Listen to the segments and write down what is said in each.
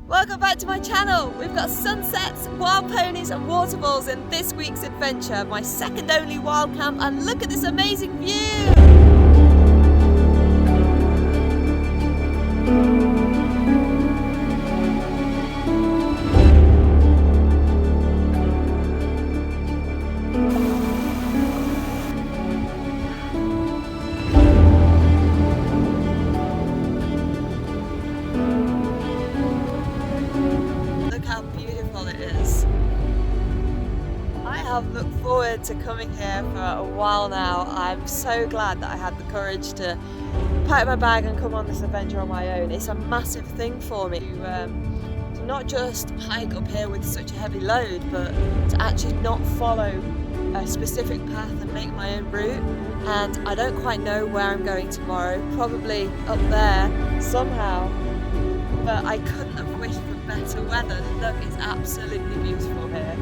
Welcome back to my channel. We've got sunsets, wild ponies and waterfalls in this week's adventure, my second only wild camp, and look at this amazing view! I've looked forward to coming here for a while now. I'm so glad that I had the courage to pack my bag and come on this adventure on my own. It's a massive thing for me to not just hike up here with such a heavy load, but to actually not follow a specific path and make my own route. And I don't quite know where I'm going tomorrow, probably up there somehow, but I couldn't have wished for better weather. Look, it's absolutely beautiful here.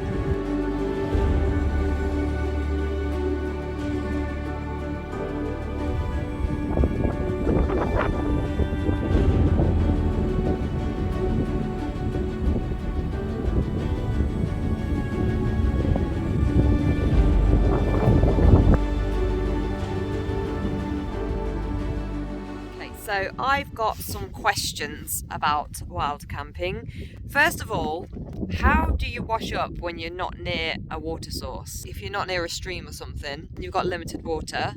So I've got some questions about wild camping. First of all, how do you wash up when you're not near a water source? If you're not near a stream or something, and you've got limited water,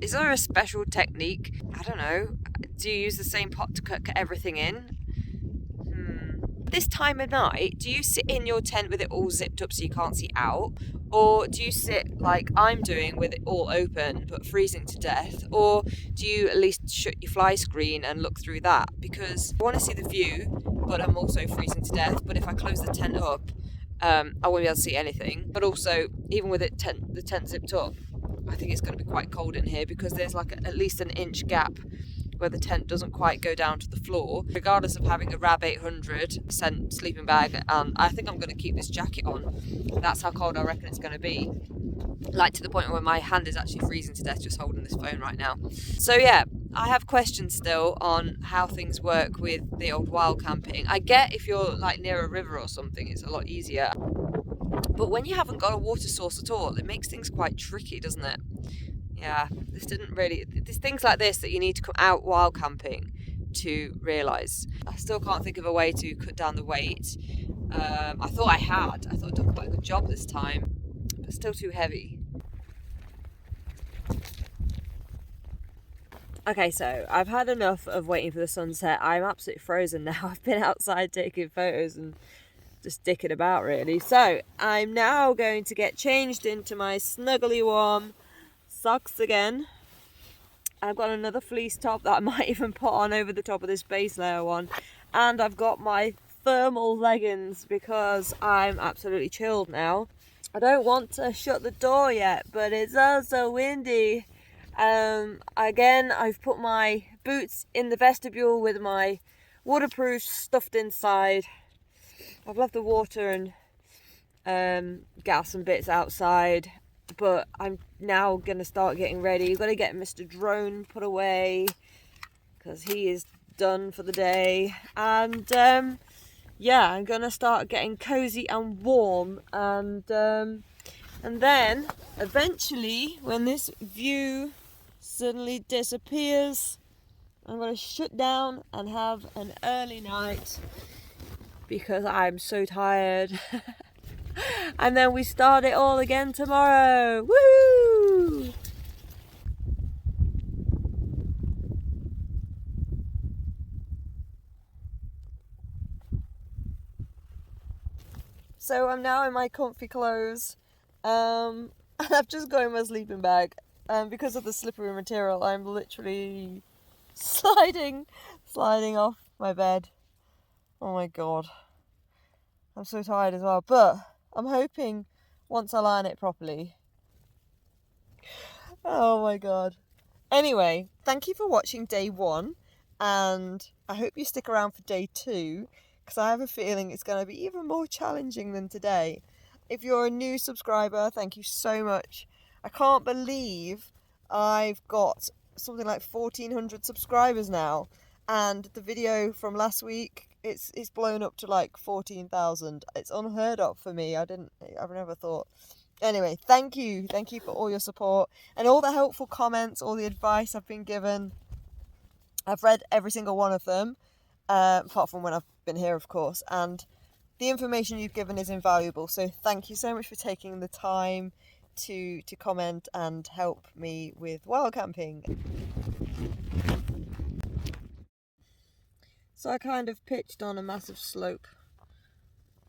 is there a special technique? I don't know. Do you use the same pot to cook everything in? This time of night, do you sit in your tent with it all zipped up so you can't see out? Or do you sit like I'm doing with it all open but freezing to death? Or do you at least shut your fly screen and look through that? Because I want to see the view, but I'm also freezing to death. But if I close the tent up, I won't be able to see anything. But also, even with the tent zipped up, I think it's going to be quite cold in here because there's like at least an inch gap where the tent doesn't quite go down to the floor, regardless of having a RAB 800 sleeping bag. And I think I'm going to keep this jacket on. That's how cold I reckon it's going to be. Like to the point where my hand is actually freezing to death just holding this phone right now. So yeah, I have questions still on how things work with the old wild camping. I get if you're like near a river or something, it's a lot easier. But when you haven't got a water source at all, it makes things quite tricky, doesn't it? Yeah, there's things like this that you need to come out wild camping to realise. I still can't think of a way to cut down the weight. I thought I'd done quite a good job this time, but still too heavy. Okay, so I've had enough of waiting for the sunset. I'm absolutely frozen now. I've been outside taking photos and just dicking about really. So I'm now going to get changed into my snuggly warm socks again. I've got another fleece top that I might even put on over the top of this base layer one, and I've got my thermal leggings because I'm absolutely chilled now. I don't want to shut the door yet, but it's also windy. Again, I've put my boots in the vestibule with my waterproof stuffed inside. I've left the water and gas and bits outside, but I'm now going to start getting ready. You've got to get Mr. Drone put away because he is done for the day. And yeah, I'm going to start getting cozy and warm. And then eventually, when this view suddenly disappears, I'm going to shut down and have an early night because I'm so tired. And then we start it all again tomorrow. Woo! So I'm now in my comfy clothes, and I've just got in my sleeping bag. Because of the slippery material, I'm literally sliding off my bed. Oh my god. I'm so tired as well, but I'm hoping once I line it properly. Oh my god. Anyway, thank you for watching day 1, and I hope you stick around for day 2, because I have a feeling it's going to be even more challenging than today. If you're a new subscriber, thank you so much. I can't believe I've got something like 1,400 subscribers now, and the video from last week it's blown up to like 14,000. It's unheard of for me. I've never thought. Anyway, thank you for all your support and all the helpful comments, all the advice I've been given. I've read every single one of them, apart from when I've been here, of course, and the information you've given is invaluable. So thank you so much for taking the time to comment and help me with wild camping. So I kind of pitched on a massive slope,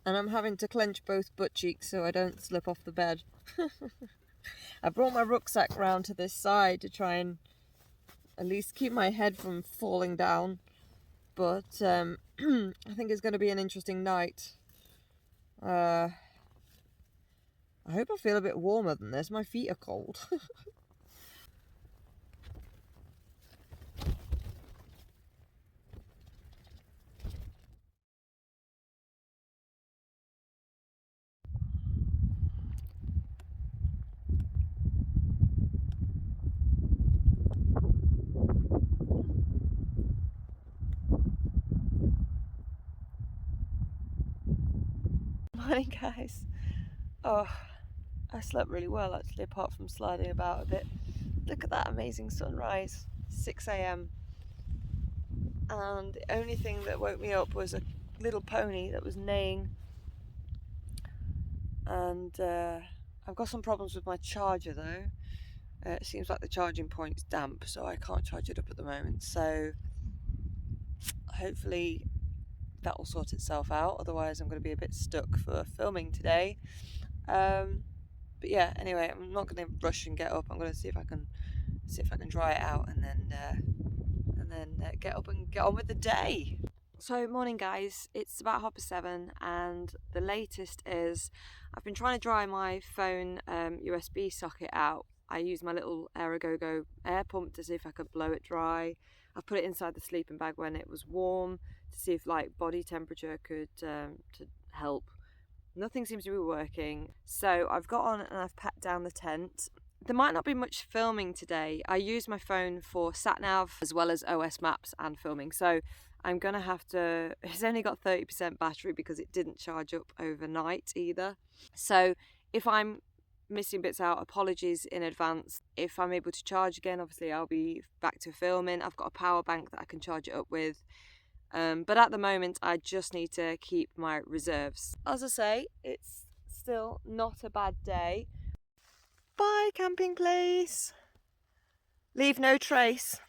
and I'm having to clench both butt cheeks so I don't slip off the bed. I brought my rucksack round to this side to try and at least keep my head from falling down, but I think it's going to be an interesting night. I hope I feel a bit warmer than this. My feet are cold. Morning, guys. Oh, I slept really well actually, apart from sliding about a bit. Look at that amazing sunrise, 6 a.m. And the only thing that woke me up was a little pony that was neighing. And I've got some problems with my charger though. It seems like the charging point's damp, so I can't charge it up at the moment. So hopefully that will sort itself out. Otherwise I'm going to be a bit stuck for filming today. But yeah, anyway, I'm not going to rush and get up. I'm going to see if I can dry it out and then get up and get on with the day. So morning, guys. It's about 7:30, and the latest is I've been trying to dry my phone USB socket out. I used my little Aerogogo air pump to see if I could blow it dry. I put it inside the sleeping bag when it was warm to see if like body temperature could to help. Nothing seems to be working, so I've got on and I've packed down the tent. There might not be much filming today. I use my phone for sat-nav as well as OS maps and filming, so I'm gonna have to, it's only got 30% battery because it didn't charge up overnight either. So if I'm missing bits out, apologies in advance. If I'm able to charge again, obviously I'll be back to filming. I've got a power bank that I can charge it up with. But at the moment I just need to keep my reserves. As I say, it's still not a bad day. Bye camping place. Leave no trace.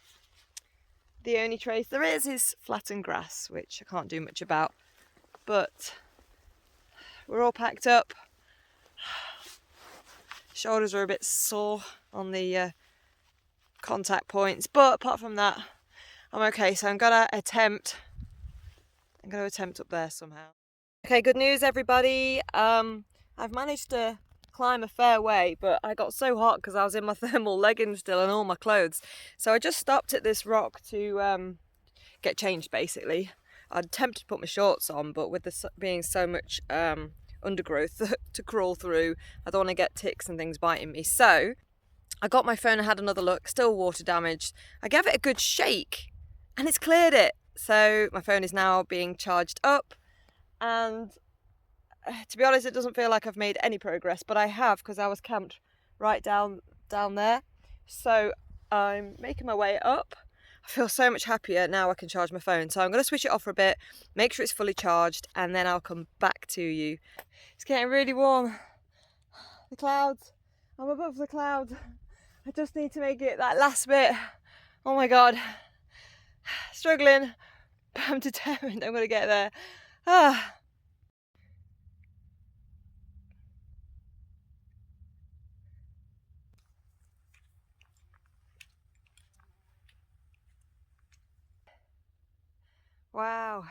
The only trace there is flattened grass, which I can't do much about. But we're all packed up. Shoulders are a bit sore on the contact points, but apart from that I'm okay. So I'm gonna attempt up there somehow. Okay, good news everybody. I've managed to climb a fair way, but I got so hot because I was in my thermal leggings still and all my clothes. So I just stopped at this rock to get changed basically. I'd attempted to put my shorts on, but with there being so much undergrowth to crawl through, I don't want to get ticks and things biting me. So I got my phone and had another look, still water damaged. I gave it a good shake and it's cleared it. So my phone is now being charged up, and to be honest, it doesn't feel like I've made any progress, but I have, because I was camped right down there. So I'm making my way up. I feel so much happier now I can charge my phone. So I'm going to switch it off for a bit, make sure it's fully charged, and then I'll come back to you. It's getting really warm. The clouds. I'm above the clouds. I just need to make it that last bit. Oh my God. Struggling, but I'm determined I'm going to get there. Wow.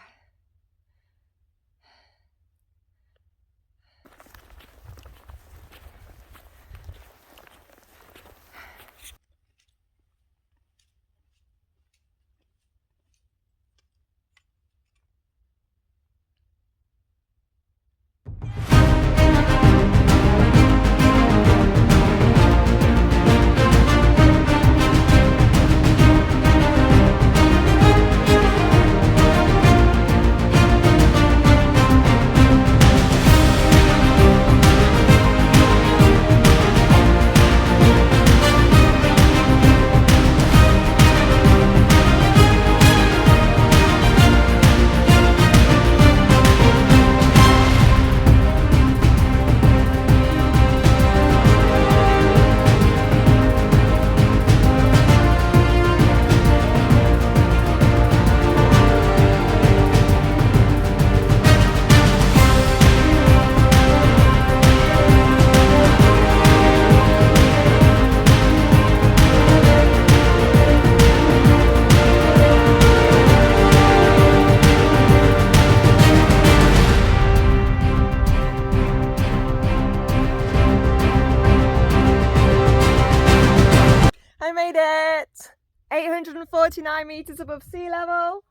849 metres above sea level.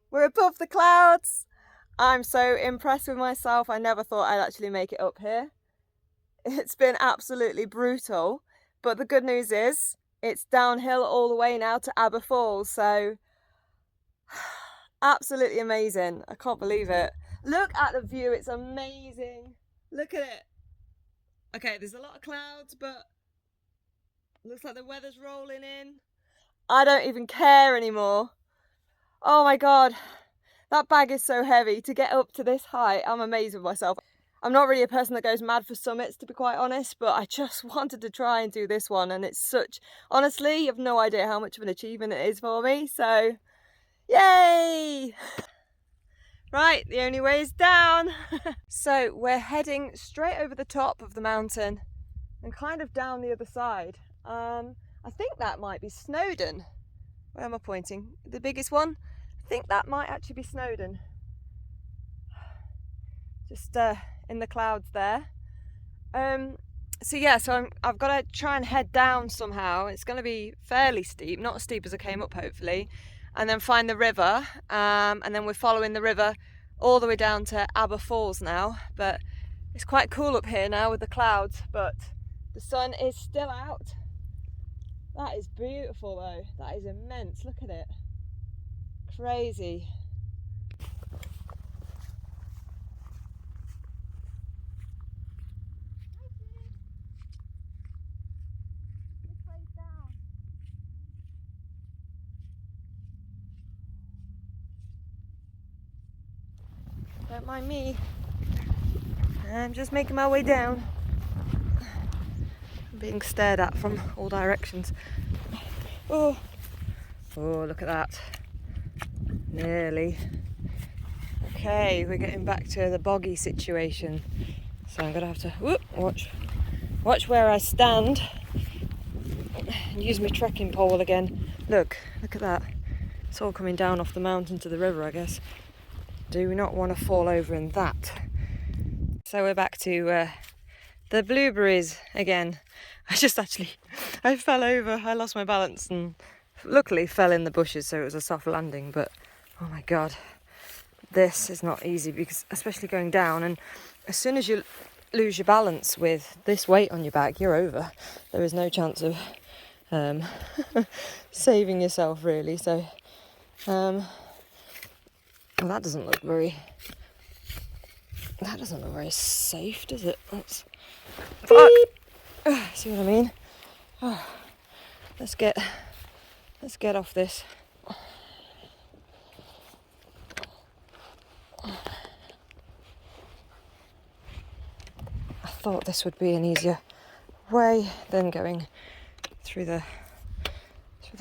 We're above the clouds. I'm so impressed with myself. I never thought I'd actually make it up here. It's been absolutely brutal, but the good news is it's downhill all the way now to Aber Falls, so absolutely amazing. I can't believe it. Look at the view, it's amazing. Look at it. Okay, there's a lot of clouds, but looks like the weather's rolling in. I don't even care anymore. Oh my God, that bag is so heavy. To get up to this height, I'm amazed with myself. I'm not really a person that goes mad for summits, to be quite honest, but I just wanted to try and do this one, and it's such, honestly, you have no idea how much of an achievement it is for me, so yay! Right, the only way is down. So we're heading straight over the top of the mountain and kind of down the other side. I think that might be Snowdon. Where am I pointing? The biggest one? I think that might actually be Snowdon. Just in the clouds there. So yeah, so I've got to try and head down somehow. It's going to be fairly steep, not as steep as I came up hopefully, and then find the river, and then we're following the river all the way down to Aber Falls now. But it's quite cool up here now with the clouds, but the sun is still out. That is beautiful though. That is immense. Look at it. Crazy. Don't mind me. I'm just making my way down. I'm being stared at from all directions. Oh, look at that. Nearly. Okay, we're getting back to the boggy situation. So I'm gonna have to watch where I stand and use my trekking pole again. Look at that. It's all coming down off the mountain to the river, I guess. Do we not want to fall over in that? So we're back to the blueberries again. I fell over, I lost my balance and luckily fell in the bushes, so it was a soft landing, but oh my God, this is not easy, because especially going down, and as soon as you lose your balance with this weight on your back, you're over. There is no chance of saving yourself really, so well, that doesn't look very safe, does it? Let's see what I mean? Oh, let's get off this. I thought this would be an easier way than going through the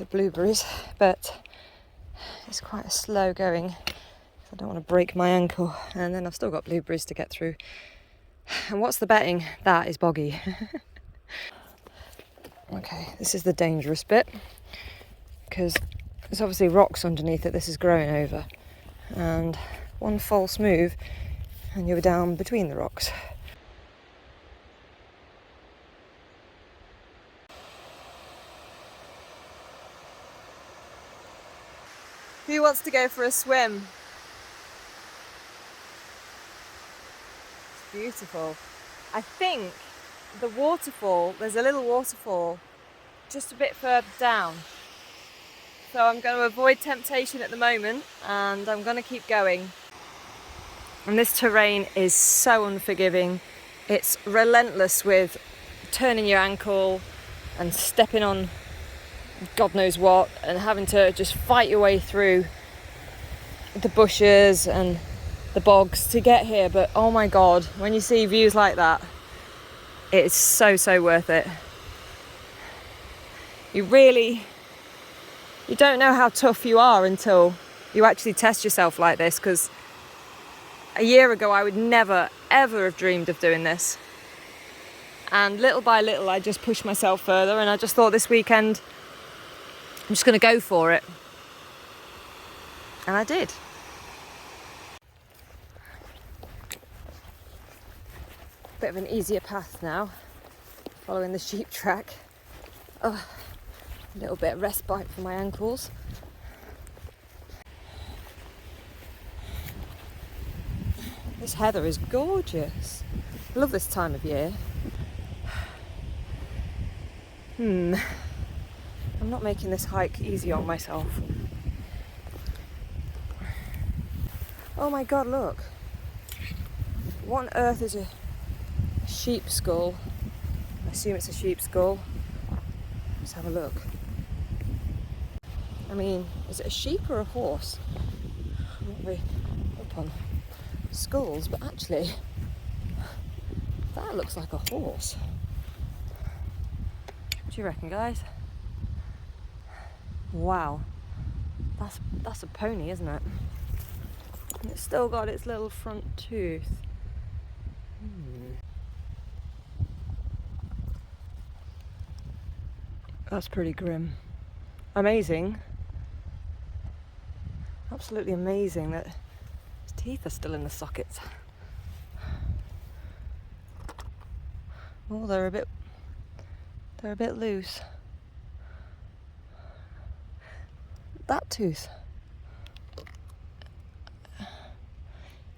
blueberries, but it's quite a slow going. I don't want to break my ankle, and then I've still got blueberries to get through. And what's the betting? That is boggy. Okay, this is the dangerous bit, because there's obviously rocks underneath it this is growing over, and one false move and you're down between the rocks. Who wants to go for a swim? It's beautiful. I think the waterfall, there's a little waterfall just a bit further down. So I'm going to avoid temptation at the moment, and I'm going to keep going. And this terrain is so unforgiving. It's relentless with turning your ankle and stepping on God knows what, and having to just fight your way through the bushes and the bogs to get here. But oh my God, when you see views like that, it's so worth it. You don't know how tough you are until you actually test yourself like this, because a year ago I would never ever have dreamed of doing this, and little by little I just pushed myself further, and I just thought this weekend I'm just going to go for it, and I did. Bit of an easier path now, following the sheep track. Oh, A little bit of respite for my ankles. This heather is gorgeous. I love this time of year. I'm not making this hike easy on myself. Oh my god, look. What on earth is a sheep skull? I assume it's a sheep skull. Let's have a look. I mean, is it a sheep or a horse? I'm not very up on skulls, but actually, that looks like a horse. What do you reckon, guys? Wow, that's a pony, isn't it? And it's still got its little front tooth. That's pretty grim. Amazing. Absolutely amazing that his teeth are still in the sockets. Oh, they're a bit loose. That tooth.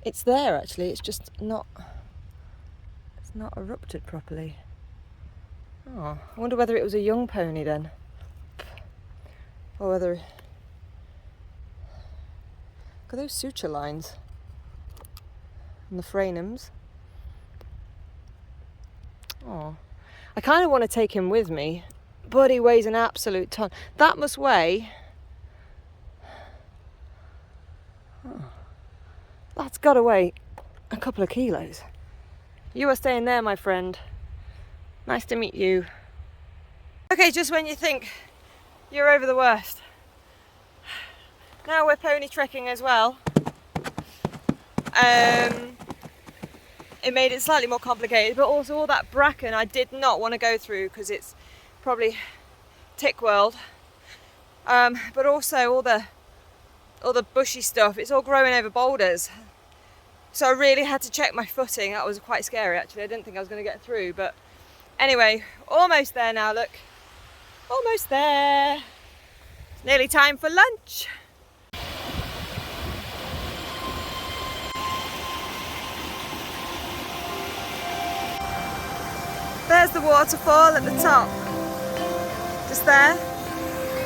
It's there actually, it's just not erupted properly. Oh, I wonder whether it was a young pony then. Or whether... Look at those suture lines. And the frenums. Oh. I kind of want to take him with me, but he weighs an absolute ton. That must weigh... Oh. That's got to weigh a couple of kilos. You are staying there, my friend. Nice to meet you. Okay, just when you think you're over the worst. Now we're pony trekking as well. It made it slightly more complicated, but also all that bracken I did not want to go through because it's probably tick world. But also all the bushy stuff, it's all growing over boulders. So I really had to check my footing. That was quite scary actually. I didn't think I was going to get through, but anyway, almost there now, look. Almost there. It's nearly time for lunch. There's the waterfall at the top. Just there.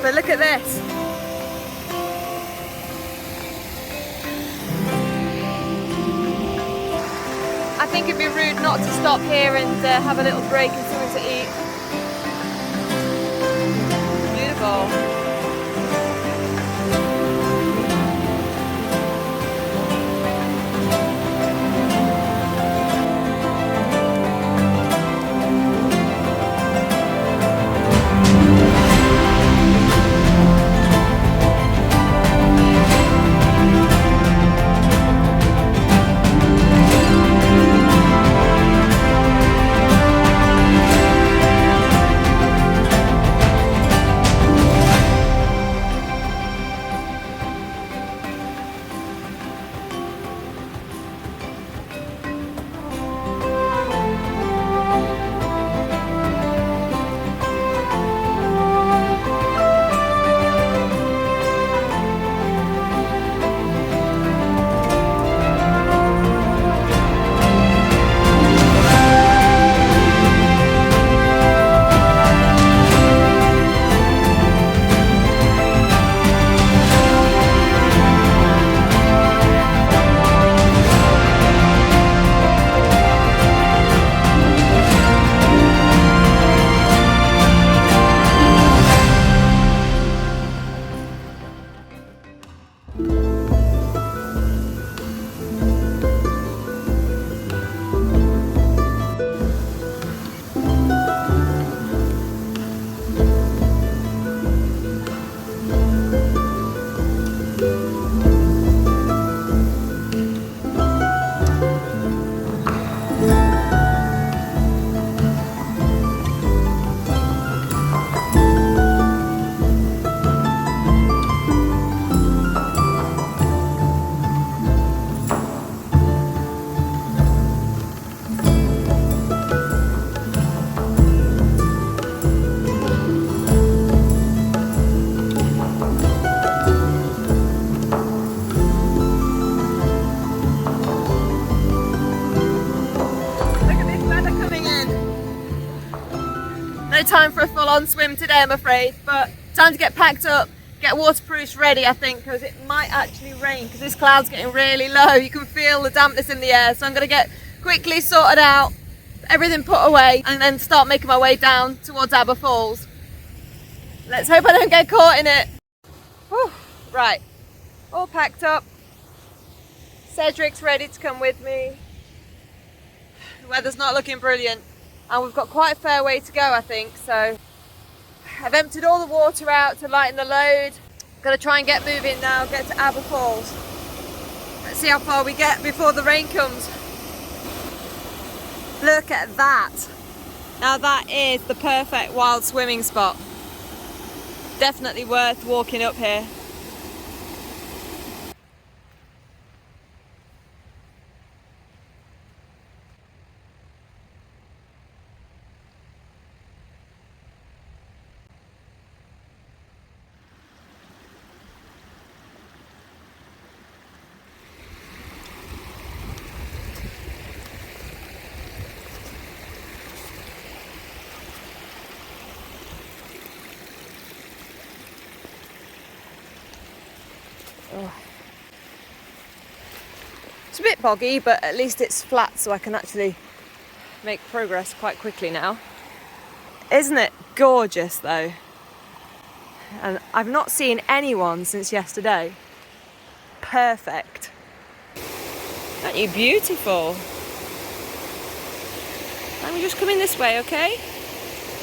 But look at this. I think it'd be rude not to stop here and have a little break and something to eat. Beautiful. time for a full-on swim today, I'm afraid, but time to get packed up, get waterproofs ready, I think, because it might actually rain because this cloud's getting really low. You can feel the dampness in the air, so I'm going to get quickly sorted out, everything put away, and then start making my way down towards Aber Falls. Let's hope I don't get caught in it. Whew. Right, all packed up. Cedric's ready to come with me. The weather's not looking brilliant, and we've got quite a fair way to go, I think, so I've emptied all the water out to lighten the load. Gonna try and get moving now, get to Aber Falls. Let's see how far we get before the rain comes. Look at that. Now that is the perfect wild swimming spot. Definitely worth walking up here. Oh. It's a bit boggy, but at least it's flat, so I can actually make progress quite quickly now. Isn't it gorgeous though? And I've not seen anyone since yesterday. Perfect. Aren't you beautiful? I'm just coming this way, okay?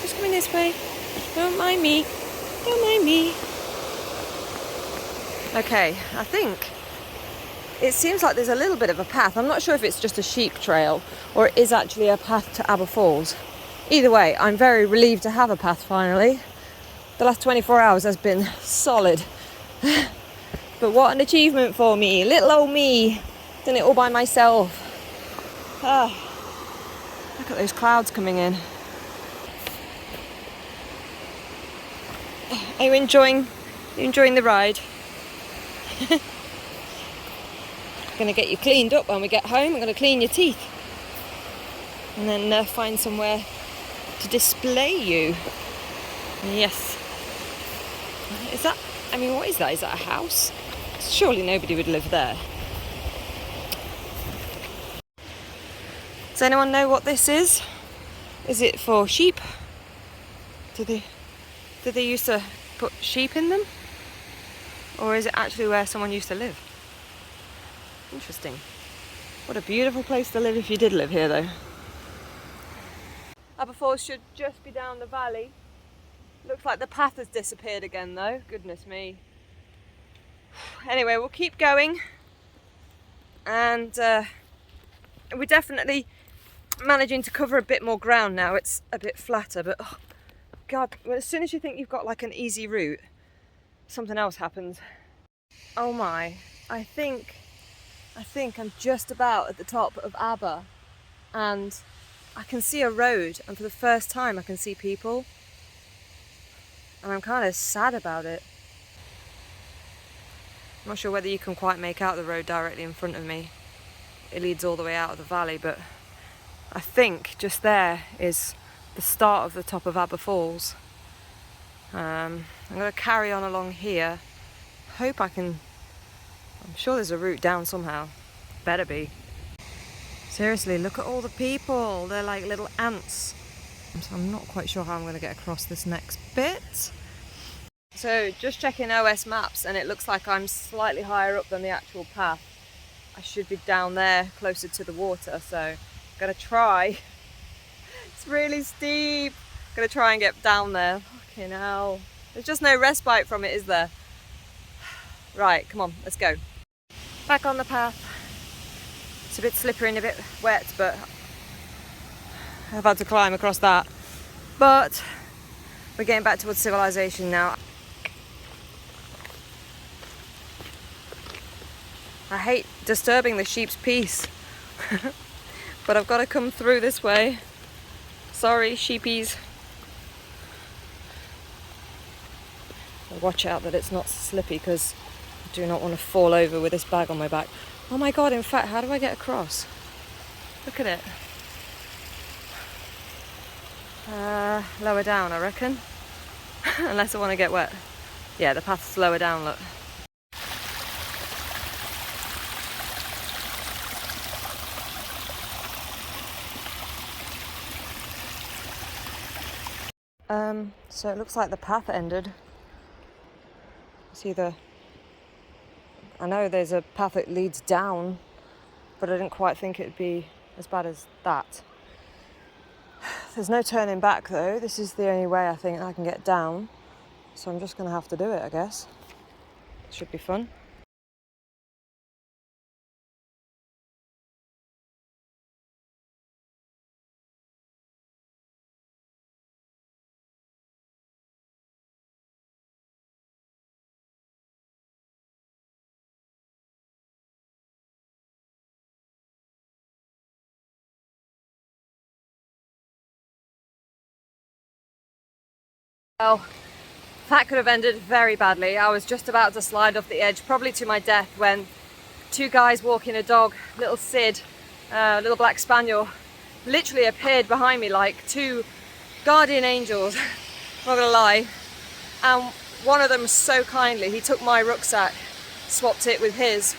Just coming this way. Don't mind me. Don't mind me. Okay, I think it seems like there's a little bit of a path. I'm not sure if it's just a sheep trail or it is actually a path to Aber Falls. Either way, I'm very relieved to have a path finally. The last 24 hours has been solid. But what an achievement for me. Little old me. Done it all by myself. Look at those clouds coming in. Are you enjoying the ride? I'm going to get you cleaned up when we get home. I'm going to clean your teeth and then find somewhere to display you. Yes. Is that, I mean, what is that? Is that a house? Surely nobody would live there. Does anyone know what this is? Is it for sheep? Did they used to put sheep in them? Or is it actually where someone used to live? Interesting. What a beautiful place to live if you did live here though. Aber Falls should just be down the valley. Looks like the path has disappeared again though. Goodness me. Anyway, we'll keep going. And we're definitely managing to cover a bit more ground now. It's a bit flatter, but oh God, well, as soon as you think you've got like an easy route, something else happens. Oh my, I think I'm just about at the top of Aber and I can see a road, and for the first time I can see people, and I'm kind of sad about it. I'm not sure whether you can quite make out the road directly in front of me. It leads all the way out of the valley, but I think just there is the start of the top of Aber Falls. I'm going to carry on along here. Hope I can. I'm sure there's a route down somehow. Better be. Seriously, look at all the people. They're like little ants. So I'm not quite sure how I'm going to get across this next bit. So just checking OS maps, and it looks like I'm slightly higher up than the actual path. I should be down there closer to the water, so I'm going to try. It's really steep. I'm going to try and get down there. Fucking hell. There's just no respite from it, is there? Right, come on, let's go. Back on the path. It's a bit slippery and a bit wet, but I've had to climb across that. But we're getting back towards civilization now. I hate disturbing the sheep's peace, but I've got to come through this way. Sorry, sheepies. Watch out that it's not slippy, because I do not want to fall over with this bag on my back. Oh my God, in fact, how do I get across? Look at it. Lower down, I reckon. Unless I want to get wet. Yeah, the path's lower down, look. So it looks like the path ended. I know there's a path that leads down, but I didn't quite think it'd be as bad as that. There's no turning back though. This is the only way I think I can get down. So I'm just going to have to do it, I guess. Should be fun. Well, that could have ended very badly. I was just about to slide off the edge, probably to my death, when two guys walking a dog, little Sid, little black spaniel, literally appeared behind me like two guardian angels, not gonna lie. And one of them so kindly, he took my rucksack, swapped it with his,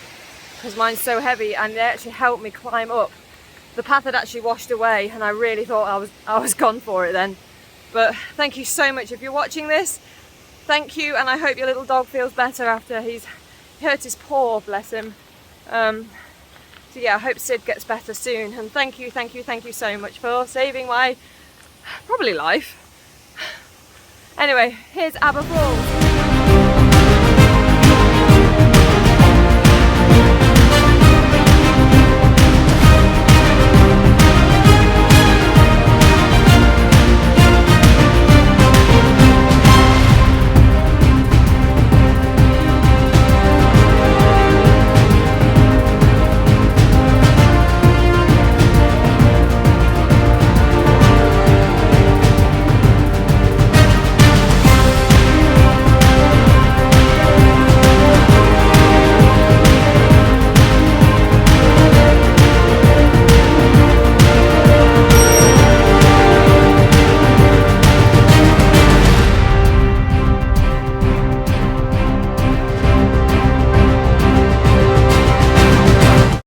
because mine's so heavy, and they actually helped me climb up. The path had actually washed away and I really thought I was gone for it then. But thank you so much if you're watching this. Thank you, and I hope your little dog feels better after he's hurt his paw, bless him. So yeah, I hope Sid gets better soon. And thank you so much for saving my, probably life. Anyway, here's Aber Falls.